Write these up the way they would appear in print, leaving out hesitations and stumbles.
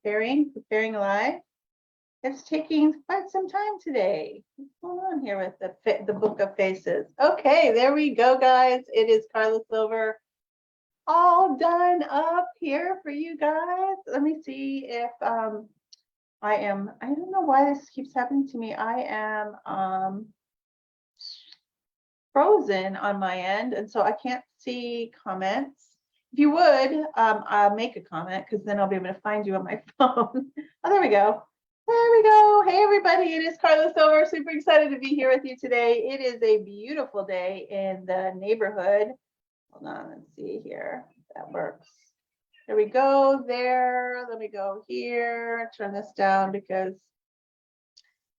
preparing live. It's taking quite some time today. What's going on here with the Book of Faces? Okay, there we go, guys. It is Karla Silver, all done up here for you guys. Let me see if I don't know why this keeps happening to me. I am frozen on my end, and so I can't see comments. If you would, I'll make a comment because then I'll be able to find you on my phone. Oh, there we go. There we go. Hey, everybody. It is Karla Silver. Super excited to be here with you today. It is a beautiful day in the neighborhood. Hold on. Let's see here. That works. There we go. There. Let me go here. Turn this down because,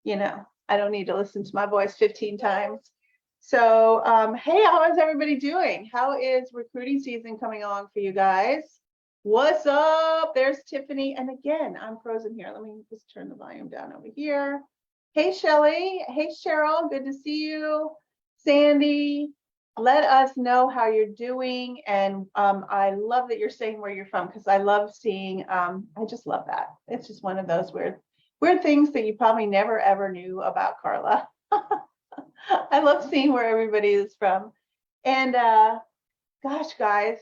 you know, I don't need to listen to my voice 15 times. So, hey, how is everybody doing? How is recruiting season coming along for you guys? What's up? There's Tiffany. And again, I'm frozen here. Let me just turn the volume down over here. Hey, Shelly. Hey, Cheryl. Good to see you. Sandy, let us know how you're doing. And I love that you're saying where you're from because I love seeing, I just love that. It's just one of those weird things that you probably never, ever knew about Karla. I love seeing where everybody is from. And gosh, guys,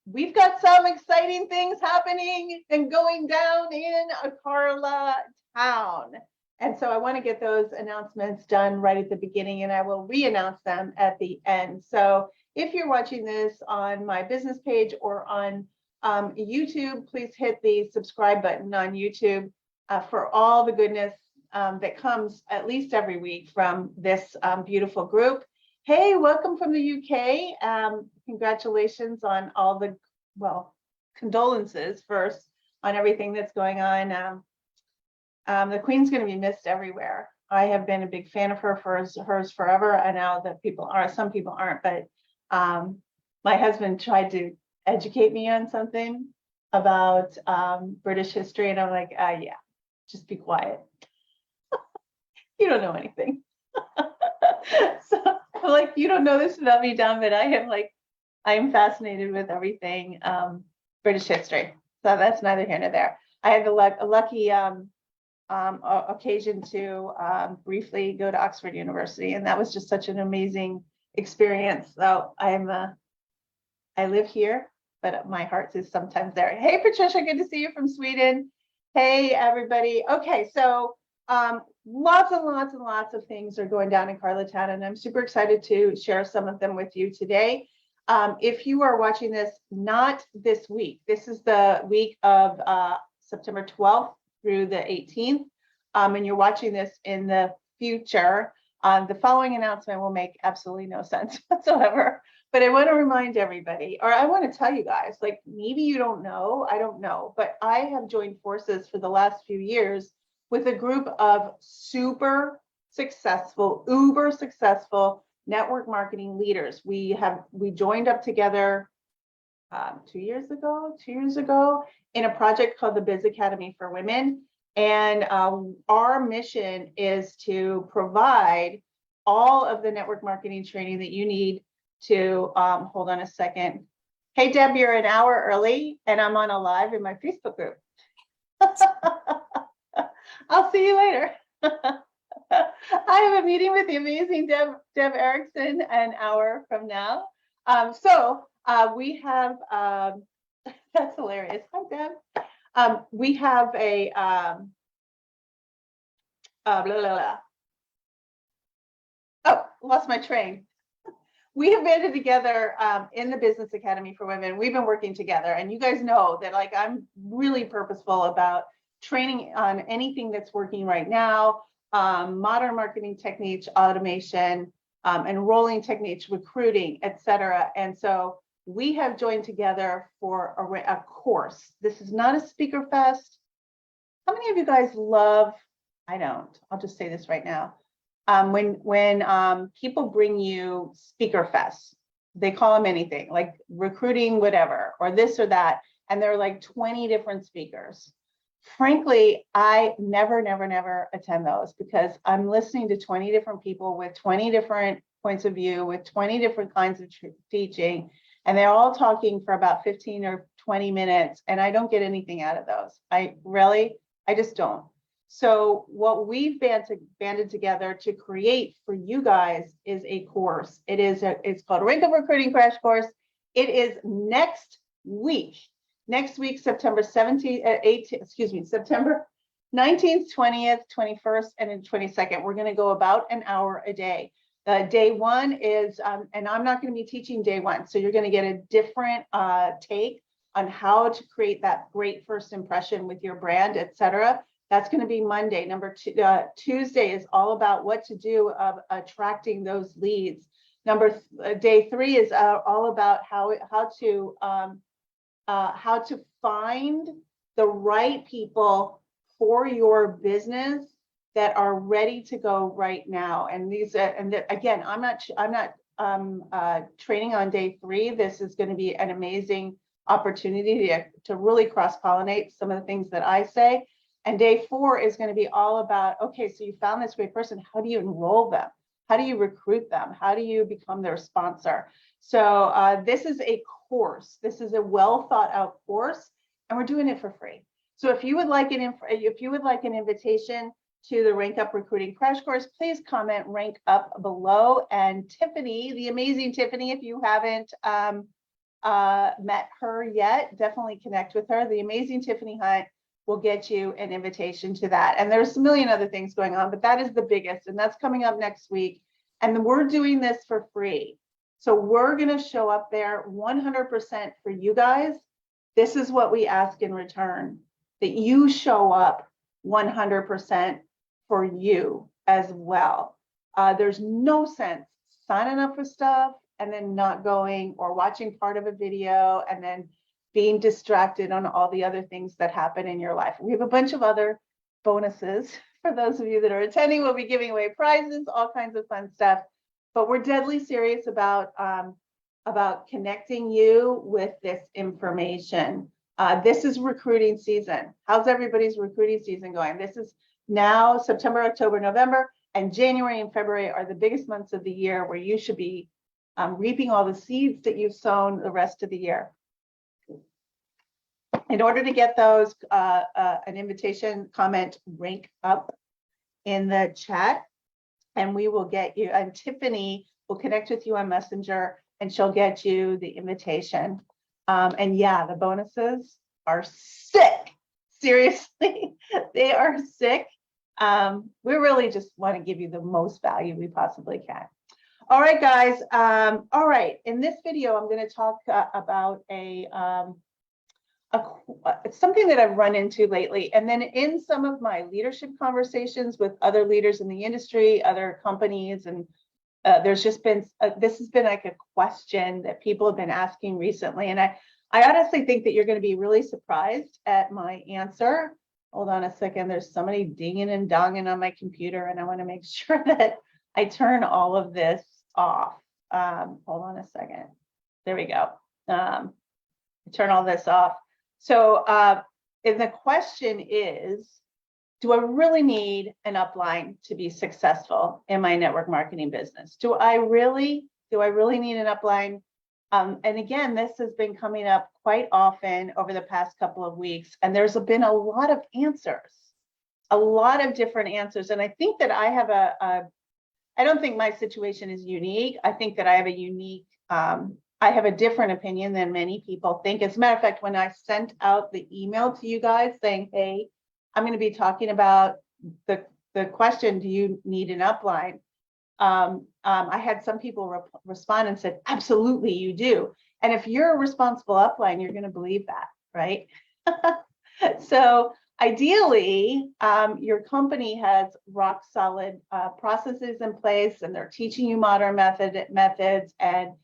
we've got some exciting things happening and going down in Karla town. And so I want to get those announcements done right at the beginning, and I will re-announce them at the end. So if you're watching this on my business page or on YouTube, please hit the subscribe button on YouTube for all the goodness that comes at least every week from this beautiful group. Hey, welcome from the UK. Congratulations on all the, well, condolences first on everything that's going on. The Queen's going to be missed everywhere. I have been a big fan of her for hers forever. I know that people are, some people aren't, but my husband tried to educate me on something about British history, and I'm like, yeah, just be quiet. You don't know anything. So I'm like, you don't know this about me, Don, but I am fascinated with everything British history. So that's neither here nor there. I had a lucky occasion to briefly go to Oxford University, and that was just such an amazing experience. So I live here, but my heart is sometimes there. Hey, Patricia, good to see you from Sweden. Hey, everybody. Okay, so lots and lots and lots of things are going down in Karla town, and I'm super excited to share some of them with you today. If you are watching this, not this week, this is the week of September 12th through the 18th, and you're watching this in the future, the following announcement will make absolutely no sense whatsoever. But I want to remind everybody, or I want to tell you guys, like maybe you don't know, I don't know, but I have joined forces for the last few years with a group of super successful, uber successful network marketing leaders. We joined up together 2 years ago in a project called the Biz Academy for Women. And our mission is to provide all of the network marketing training that you need to, hold on a second. Hey, Deb, you're an hour early and I'm on a live in my Facebook group. I'll see you later. I have a meeting with the amazing Deb Erickson an hour from now. So we have, that's hilarious. Hi, Deb. We have a, blah, blah, blah. Oh, lost my train. We have banded together in the Business Academy for Women. We've been working together, and you guys know that like I'm really purposeful about training on anything that's working right now, modern marketing techniques, automation, enrolling techniques, recruiting, etc. And so we have joined together for a course. This is not a speaker fest. How many of you guys love, I don't, I'll just say this right now. When people bring you speaker fests, they call them anything like recruiting, whatever, or this or that. And they're like 20 different speakers. Frankly, I never attend those because I'm listening to 20 different people with 20 different points of view, with 20 different kinds of teaching, and they're all talking for about 15 or 20 minutes, and I don't get anything out of those. I just don't. So what we've banded together to create for you guys is a course. It's called Rank Up Recruiting Crash Course. It is next week, September 17th, 18th, September 19th, 20th, 21st, and then 22nd. We're going to go about an hour a day. Day one is, and I'm not going to be teaching day one, so you're going to get a different take on how to create that great first impression with your brand, etc. That's going to be Monday. Tuesday is all about what to do of attracting those leads. Day 3 is all about how to find the right people for your business that are ready to go right now. And these, again, I'm not training on day 3. This is going to be an amazing opportunity to really cross-pollinate some of the things that I say. And day 4 is going to be all about, okay, so you found this great person. How do you enroll them? How do you recruit them? How do you become their sponsor? So this is a course. This is a well thought out course, and we're doing it for free. So if you would like an invitation to the Rank Up Recruiting Crash Course, please comment Rank Up below. And Tiffany, the amazing Tiffany, if you haven't met her yet, definitely connect with her. The amazing Tiffany Hunt will get you an invitation to that. And there's a million other things going on, but that is the biggest, and that's coming up next week. And we're doing this for free. So we're going to show up there 100% for you guys. This is what we ask in return, that you show up 100% for you as well. There's no sense signing up for stuff and then not going, or watching part of a video and then being distracted on all the other things that happen in your life. We have a bunch of other bonuses for those of you that are attending. We'll be giving away prizes, all kinds of fun stuff, but we're deadly serious about connecting you with this information. This is recruiting season. How's everybody's recruiting season going? This is now September, October, November, and January and February are the biggest months of the year where you should be reaping all the seeds that you've sown the rest of the year. In order to get those, an invitation, comment Rank Up in the chat, and we will get you, and Tiffany will connect with you on Messenger, and she'll get you the invitation. And yeah, the bonuses are sick. Seriously, they are sick. We really just want to give you the most value we possibly can. All right, guys. All right, in this video, I'm going to talk about something that I've run into lately. And then in some of my leadership conversations with other leaders in the industry, other companies, and there's just been, this has been like a question that people have been asking recently. And I honestly think that you're going to be really surprised at my answer. Hold on a second. There's somebody dinging and donging on my computer, and I want to make sure that I turn all of this off. Hold on a second. There we go. Turn all this off. So and the question is, do I really need an upline to be successful in my network marketing business? Do I really need an upline? And again, this has been coming up quite often over the past couple of weeks, and there's been a lot of answers, a lot of different answers. And I think that I have I don't think my situation is unique. I think that I have a unique, I have a different opinion than many people think. As a matter of fact, when I sent out the email to you guys saying, hey, I'm going to be talking about the question, do you need an upline? I had some people respond and said, absolutely, you do. And if you're a responsible upline, you're going to believe that, right? So ideally, your company has rock solid processes in place, and they're teaching you modern methods. And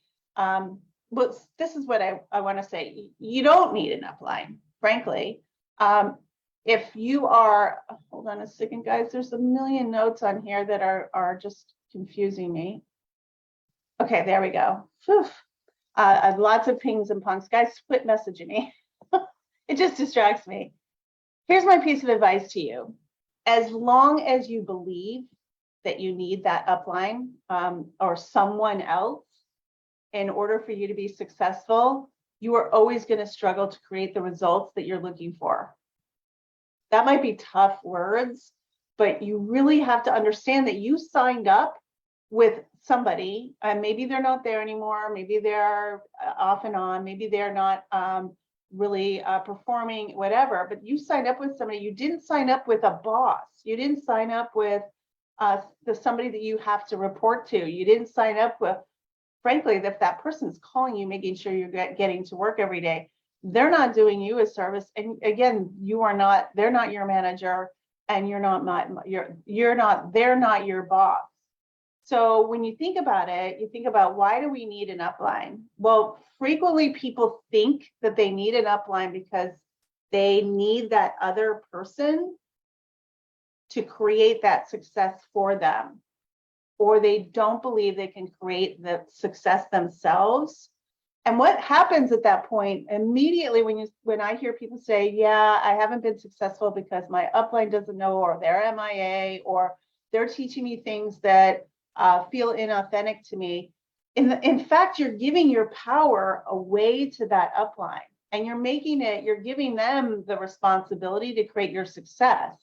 but this is what I want to say. You don't need an upline, frankly. If you are, hold on a second, guys, there's a million notes on here that are just confusing me. Okay, there we go. Lots of pings and punks. Guys, quit messaging me. It just distracts me. Here's my piece of advice to you. As long as you believe that you need that upline or someone else in order for you to be successful, you are always going to struggle to create the results that you're looking for. That might be tough words, but you really have to understand that you signed up with somebody, and maybe they're not there anymore. Maybe they're off and on. Maybe they're not really performing, whatever, but you signed up with somebody. You didn't sign up with a boss. You didn't sign up with somebody that you have to report to. You didn't sign up with, frankly, if that person's calling you, making sure you're getting to work every day, they're not doing you a service. And again, they're not your manager, and they're not your boss. So when you think about it, you think about, why do we need an upline? Well, frequently people think that they need an upline because they need that other person to create that success for them, or they don't believe they can create the success themselves. And what happens at that point, immediately when I hear people say, yeah, I haven't been successful because my upline doesn't know, or they're MIA, or they're teaching me things that feel inauthentic to me. In fact, you're giving your power away to that upline, and you're giving them the responsibility to create your success.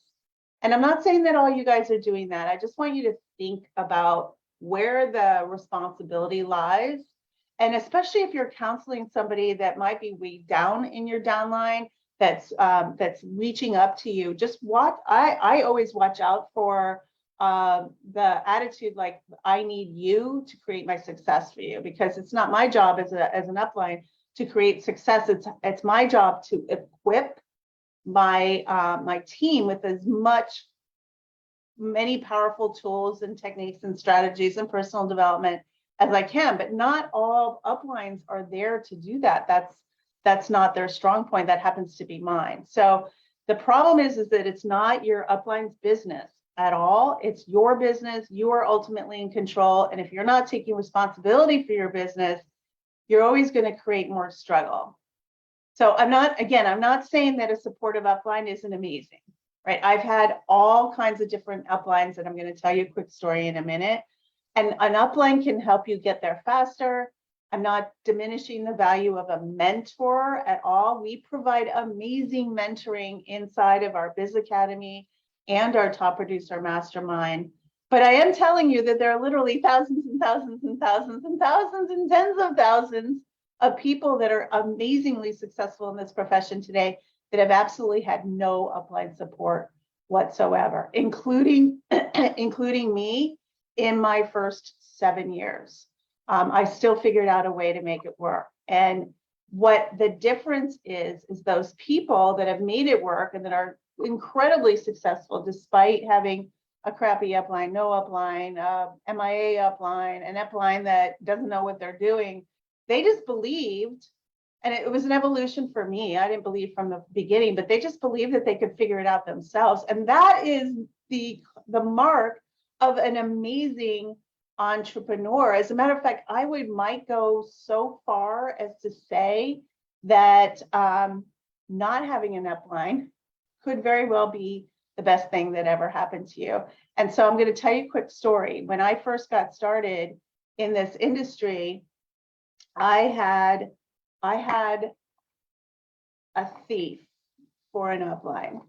And I'm not saying that all you guys are doing that. I just want you to think about where the responsibility lies. And especially if you're counseling somebody that might be weighed down in your downline, that's reaching up to you, just watch. I always watch out for the attitude like, I need you to create my success for you, because it's not my job as an upline to create success. It's my job to equip my team with many powerful tools and techniques and strategies and personal development as I can. But not all uplines are there to do that. That's not their strong point. That happens to be mine. So the problem is that it's not your upline's business at all. It's your business. You are ultimately in control. And if you're not taking responsibility for your business, you're always going to create more struggle. So I'm not saying that a supportive upline isn't amazing, right? I've had all kinds of different uplines, and I'm going to tell you a quick story in a minute. And an upline can help you get there faster. I'm not diminishing the value of a mentor at all. We provide amazing mentoring inside of our Biz Academy and our Top Producer Mastermind. But I am telling you that there are literally thousands and thousands and thousands and thousands and tens of thousands of people that are amazingly successful in this profession today that have absolutely had no upline support whatsoever, including me in my first 7 years. I still figured out a way to make it work. And what the difference is those people that have made it work and that are incredibly successful despite having a crappy upline, no upline, MIA upline, an upline that doesn't know what they're doing. They just believed, and it was an evolution for me. I didn't believe from the beginning, but they just believed that they could figure it out themselves. And that is the mark of an amazing entrepreneur. As a matter of fact, I might go so far as to say that not having an upline could very well be the best thing that ever happened to you. And so I'm going to tell you a quick story. When I first got started in this industry, I had a thief for an upline.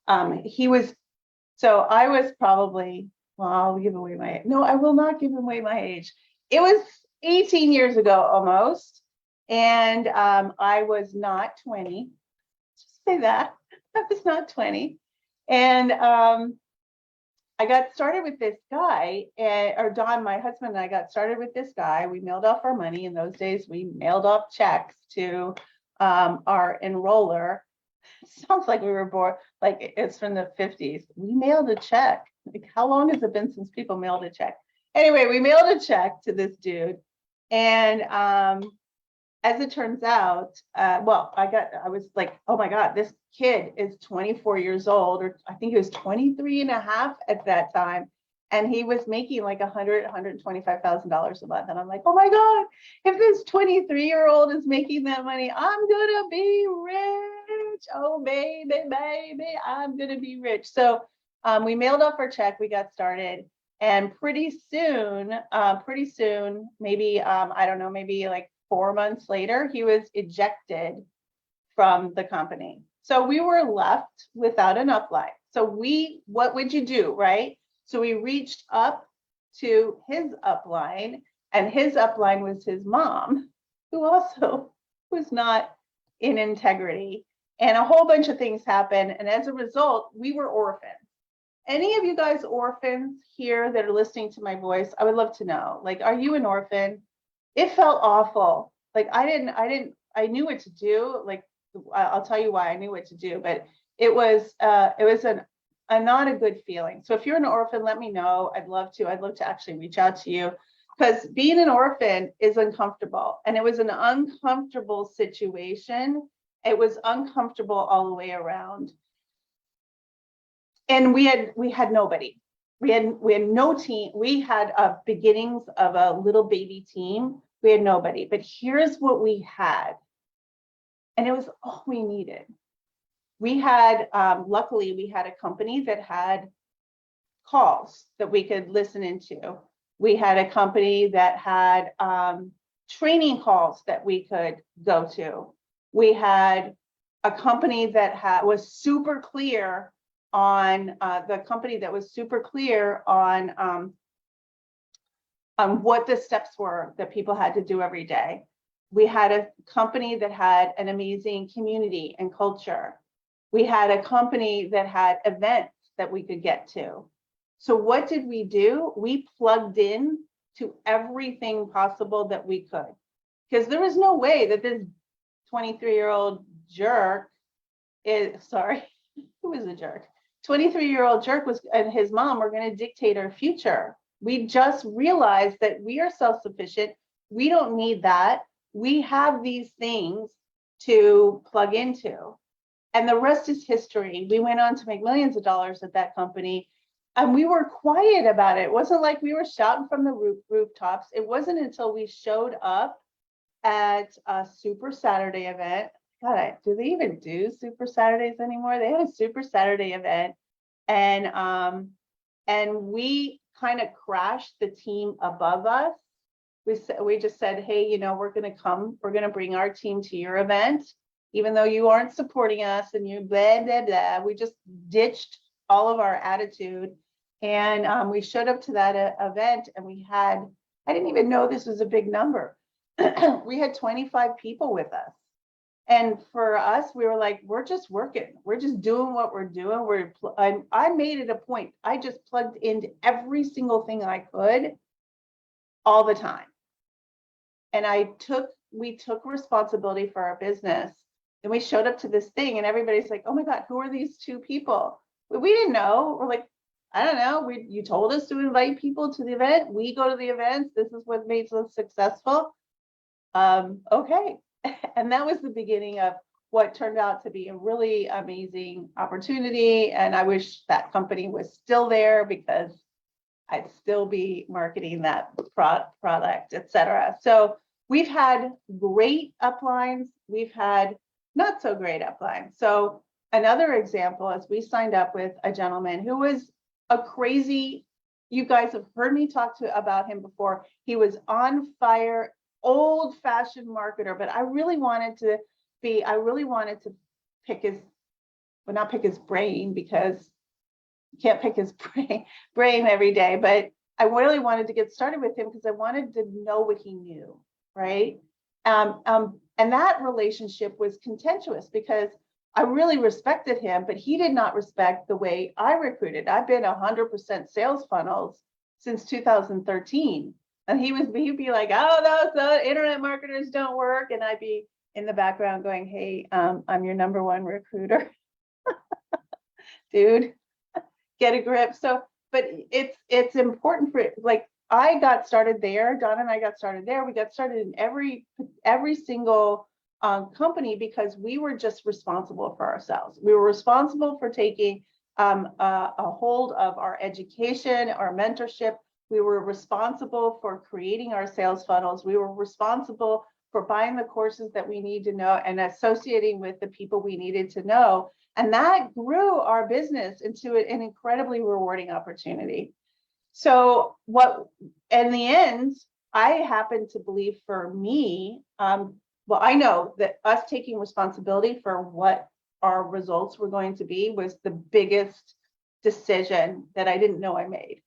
I was probably, well, I'll give away I will not give away my age. It was 18 years ago almost. And I was not 20. Just say that. I was not 20. And I got started with this guy, or Don, my husband, and I got started with this guy. We mailed off our money. In those days, we mailed off checks to our enroller. Sounds like we were born, like it's from the 50s. We mailed a check. Like, how long has it been since people mailed a check? Anyway, we mailed a check to this dude. And as it turns out, I was like, oh my God, this kid is 24 years old, or I think he was 23 and a half at that time. And he was making like $125,000 a month. And I'm like, oh my God, if this 23-year-old is making that money, I'm gonna be rich. Oh, baby, I'm gonna be rich. So we mailed off our check, we got started. And pretty soon, maybe, I don't know, maybe like 4 months later, he was ejected from the company. So we were left without an upline. So what would you do, right? So we reached up to his upline, and his upline was his mom, who also was not in integrity. And a whole bunch of things happened. And as a result, we were orphans. Any of you guys orphans here that are listening to my voice, I would love to know, like, are you an orphan? It felt awful. Like I knew what to do. Like, I'll tell you why I knew what to do, but it was not a good feeling. So if you're an orphan, let me know. I'd love to actually reach out to you, because being an orphan is uncomfortable, and it was an uncomfortable situation. It was uncomfortable all the way around. And we had nobody. We had no team. We had beginnings of a little baby team. We had nobody, but here's what we had. And it was all we needed. We had, luckily, we had a company that had calls that we could listen into. We had a company that had training calls that we could go to. We had a company that was super clear on what the steps were that people had to do every day. We had a company that had an amazing community and culture. We had a company that had events that we could get to. So what did we do? We plugged in to everything possible that we could, because there was no way that this 23-year-old jerk who was a jerk? 23-year-old jerk and his mom were going to dictate our future. We just realized that we are self-sufficient. We don't need that. We have these things to plug into. And the rest is history. We went on to make millions of dollars at that company. And we were quiet about it. It wasn't like we were shouting from the rooftops. It wasn't until we showed up at a Super Saturday event. God, do they even do Super Saturdays anymore? They had a Super Saturday event. And we kind of crashed the team above us. We just said, hey, we're going to bring our team to your event, even though you aren't supporting us and you blah, blah, blah. We just ditched all of our attitude. And we showed up to that event, and I didn't even know this was a big number. We had 25 people with us. And for us, we were like, we're just working. We're just doing what we're doing. I made it a point. I just plugged into every single thing I could all the time. And we took responsibility for our business. And we showed up to this thing, and everybody's like, oh my God, who are these two people? But we didn't know. We're like, I don't know. You told us to invite people to the event. We go to the events. This is what makes us successful. Okay. And that was the beginning of what turned out to be a really amazing opportunity. And I wish that company was still there, because I'd still be marketing that product, et cetera. So we've had great uplines. We've had not so great uplines. So another example is we signed up with a gentleman who was a crazy, you guys have heard me talk about him before. He was on fire, old-fashioned marketer, but I really wanted to not pick his brain, because you can't pick his brain every day, but I really wanted to get started with him because I wanted to know what he knew, right? And that relationship was contentious, because I really respected him, but he did not respect the way I recruited. I've been 100% sales funnels since 2013. And he'd be like, oh, those internet marketers don't work. And I'd be in the background going, hey, I'm your number one recruiter. Dude, get a grip. So, but it's important for, like, I got started there. Don and I got started there. We got started in every single company, because we were just responsible for ourselves. We were responsible for taking a hold of our education, our mentorship. We were responsible for creating our sales funnels. We were responsible for buying the courses that we need to know and associating with the people we needed to know. And that grew our business into an incredibly rewarding opportunity. So in the end, I happen to believe for me, well, I know that us taking responsibility for what our results were going to be was the biggest decision that I didn't know I made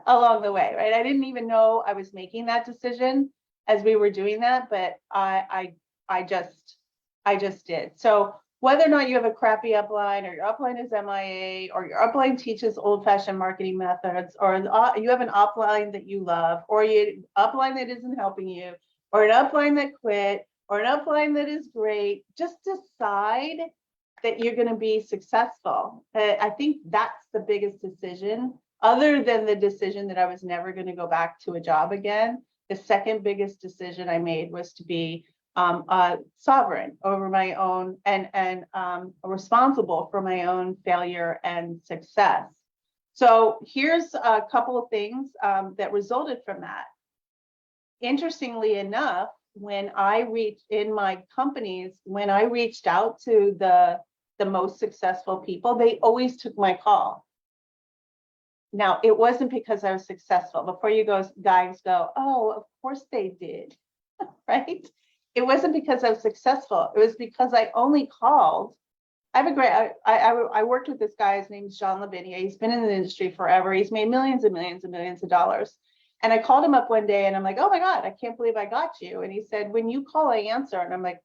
along the way, right? I didn't even know I was making that decision as we were doing that, but I just did. So whether or not you have a crappy upline, or your upline is MIA, or your upline teaches old-fashioned marketing methods, or you have an upline that you love, or you upline that isn't helping you, or an upline that quit, or an upline that is great, just decide that you're going to be successful. I think that's the biggest decision, other than the decision that I was never going to go back to a job again. The second biggest decision I made was to be sovereign over my own, and responsible for my own failure and success. So here's a couple of things that resulted from that. Interestingly enough, when I reached in my companies, when I reached out to the most successful people, they always took my call. Now, it wasn't because I was successful. Before you guys go, oh, of course they did, right? It wasn't because I was successful. It was because I only called. I have a great, I worked with this guy. His name's John Lavinia. He's been in the industry forever. He's made millions and millions and millions of dollars. And I called him up one day and I'm like, oh my God, I can't believe I got you. And he said, when you call, I answer. And I'm like,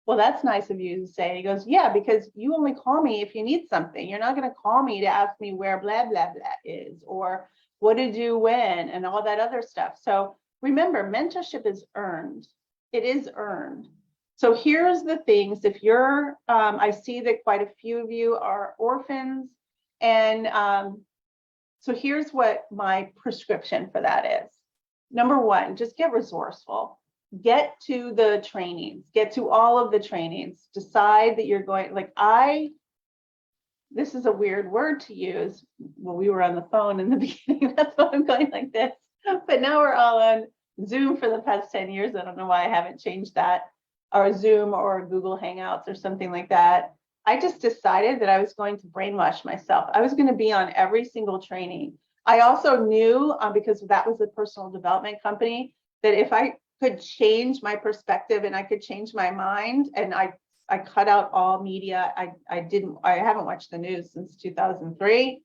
well, that's nice of you to say. And he goes, yeah, because you only call me if you need something. You're not going to call me to ask me where blah, blah, blah is, or what to do when, and all that other stuff. So remember, mentorship is earned. It is earned. So here's the things. If you're, I see that quite a few of you are orphans. And so here's what my prescription for that is. Number one, just get resourceful. Get to the trainings, get to all of the trainings, decide that you're going, like this is a weird word to use. Well, we were on the phone in the beginning, that's why I'm going like this. But now we're all on Zoom for the past 10 years. I don't know why I haven't changed that, or Zoom or Google Hangouts or something like that. I just decided that I was going to brainwash myself. I was going to be on every single training. I also knew, because that was a personal development company, that if I could change my perspective and I could change my mind, and I cut out all media. I haven't watched the news since 2003.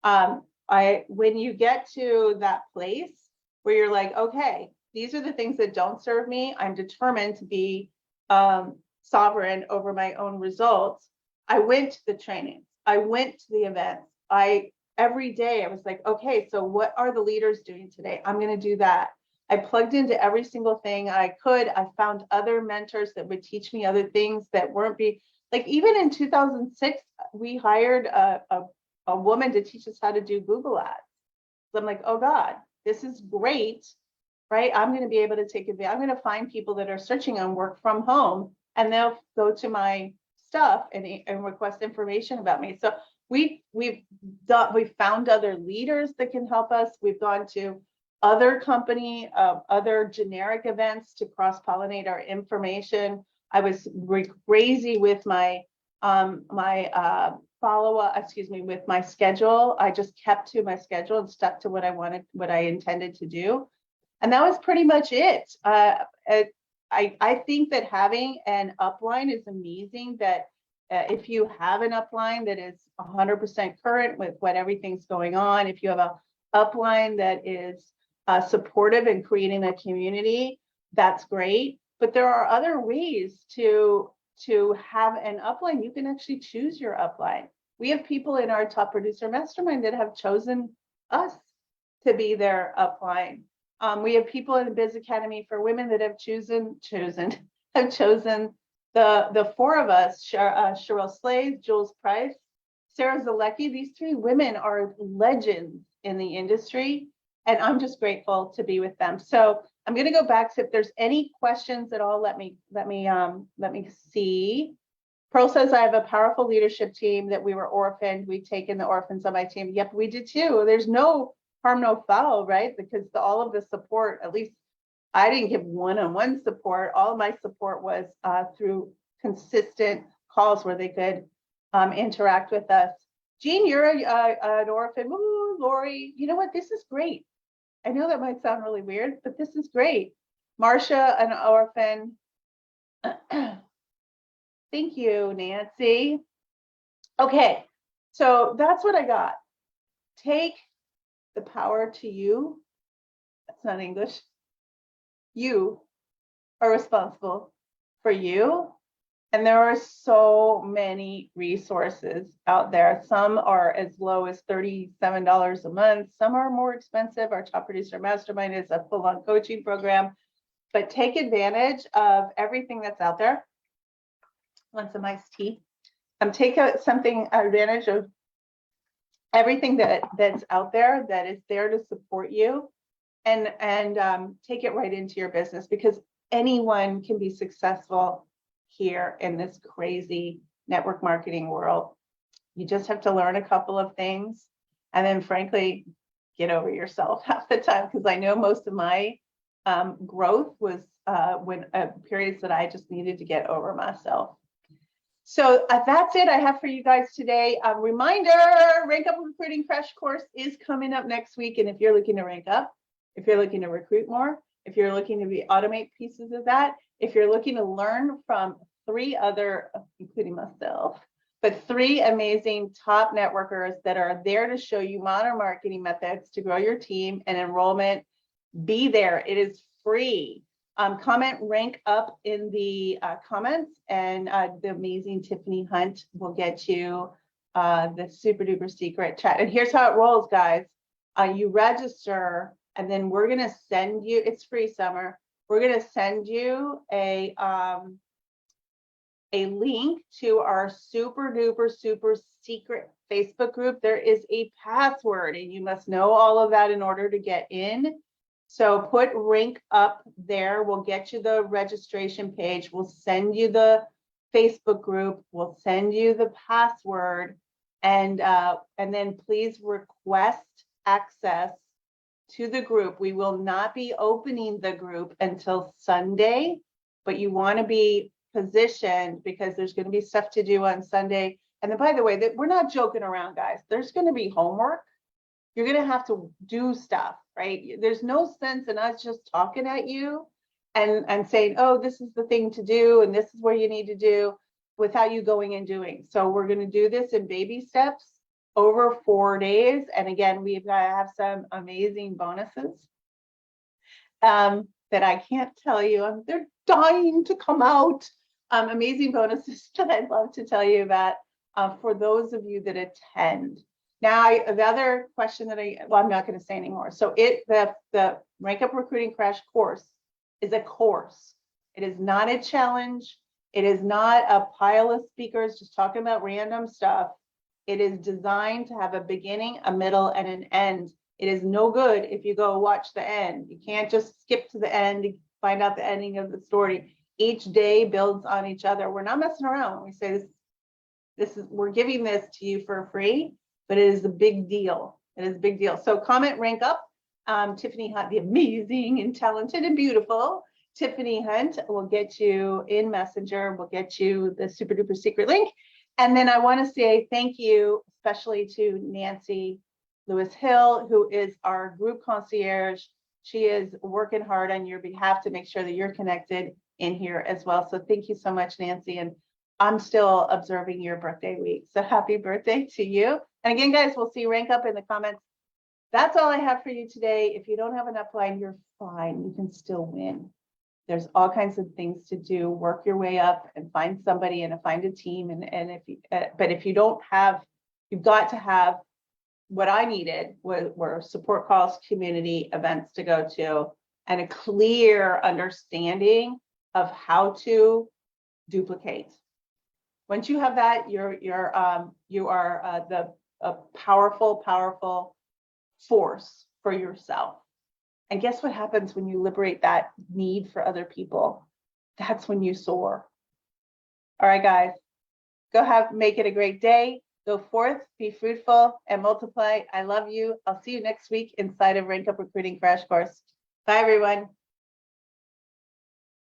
When you get to that place where you're like, okay, these are the things that don't serve me, I'm determined to be sovereign over my own results. I went to the trainings, I went to the events. Every day I was like, okay, so what are the leaders doing today? I'm going to do that. I plugged into every single thing I could. I found other mentors that would teach me other things that weren't like, even in 2006, we hired a woman to teach us how to do Google ads. So I'm like, oh God, this is great, right? I'm going to be able to take advantage. I'm going to find people that are searching on work from home, and they'll go to my stuff and request information about me. So we've found other leaders that can help us. We've gone to other other generic events to cross-pollinate our information. I was crazy with my with my schedule. I just kept to my schedule and stuck to what I wanted, what I intended to do. And that was pretty much it. I think that having an upline is amazing, that if you have an upline that is 100% current with what everything's going on, if you have a upline that is supportive and creating a community, that's great. But there are other ways to have an upline. You can actually choose your upline. We have people in our top producer mastermind that have chosen us to be their upline. We have people in the Biz Academy for Women that have chosen the four of us, Cheryl Slays, Jules Price, Sarah Zalecki. These three women are legends in the industry, and I'm just grateful to be with them. So I'm going to go back to, if there's any questions at all, let me see. Pearl says, I have a powerful leadership team that we were orphaned. We've taken the orphans on my team. Yep, we did too. There's no harm, no foul, right? Because all of the support, at least I didn't give one-on-one support. All of my support was through consistent calls where they could interact with us. Jean, you're an orphan. Ooh, Lori, you know what? This is great. I know that might sound really weird, but this is great. Marcia, an orphan. Thank you, Nancy. Okay, so that's what I got. Take the power to you. That's not English. You are responsible for you. And there are so many resources out there. Some are as low as $37 a month. Some are more expensive. Our top producer mastermind is a full-on coaching program, but take advantage of everything that's out there. Want some iced tea? Take advantage of everything that's out there that is there to support you, and take it right into your business, because anyone can be successful here in this crazy network marketing world. You just have to learn a couple of things, and then frankly, get over yourself half the time, because I know most of my growth was when periods that I just needed to get over myself. So that's it I have for you guys today. Reminder, Rank Up Recruiting Crash Course is coming up next week. And if you're looking to rank up, if you're looking to recruit more, if you're looking to automate pieces of that, if you're looking to learn from 3 other, including myself, but 3 amazing top networkers that are there to show you modern marketing methods to grow your team and enrollment, be there. It is free. Comment rank up in the comments, and the amazing Tiffany Hunt will get you the super duper secret chat. And here's how it rolls, guys. You register, and then we're going to send you, it's free, Summer. We're going to send you a link to our super duper super secret Facebook group. There is a password, and you must know all of that in order to get in. So put rank up there. We'll get you the registration page. We'll send you the Facebook group. We'll send you the password, and then please request access to the group. We will not be opening the group until Sunday, but you want to be positioned, because there's going to be stuff to do on Sunday. And then, by the way, that we're not joking around, guys. There's going to be homework. You're going to have to do stuff, right? There's no sense in us just talking at you and saying, oh, this is the thing to do, and this is where you need to do, without you going and doing. So we're going to do this in baby steps over 4 days. And again, we've got to have some amazing bonuses that I can't tell you. They're dying to come out. Amazing bonuses that I'd love to tell you about for those of you that attend. Now, the other question that I'm not going to say anymore. So the Rank Up Recruiting Crash Course is a course. It is not a challenge. It is not a pile of speakers just talking about random stuff. It is designed to have a beginning, a middle, and an end. It is no good if you go watch the end. You can't just skip to the end and find out the ending of the story. Each day builds on each other. We're not messing around. We say we're giving this to you for free, but it is a big deal. It is a big deal. So comment rank up. Tiffany Hunt, the amazing and talented and beautiful Tiffany Hunt, will get you in Messenger. We'll get you the super duper secret link. And then I want to say thank you, especially to Nancy Lewis Hill, who is our group concierge. She is working hard on your behalf to make sure that you're connected in here as well. So thank you so much, Nancy. And I'm still observing your birthday week. So happy birthday to you. And again, guys, we'll see rank up in the comments. That's all I have for you today. If you don't have an upline, you're fine. You can still win. There's all kinds of things to do. Work your way up and find somebody and find a team. But if you don't have, you've got to have what I needed were support calls, community events to go to, and a clear understanding of how to duplicate. Once you have that, you are a powerful force for yourself. And guess what happens when you liberate that need for other people? That's when you soar. All right, guys, make it a great day. Go forth, be fruitful, and multiply. I love you. I'll see you next week inside of Rank Up Recruiting Crash Course. Bye, everyone.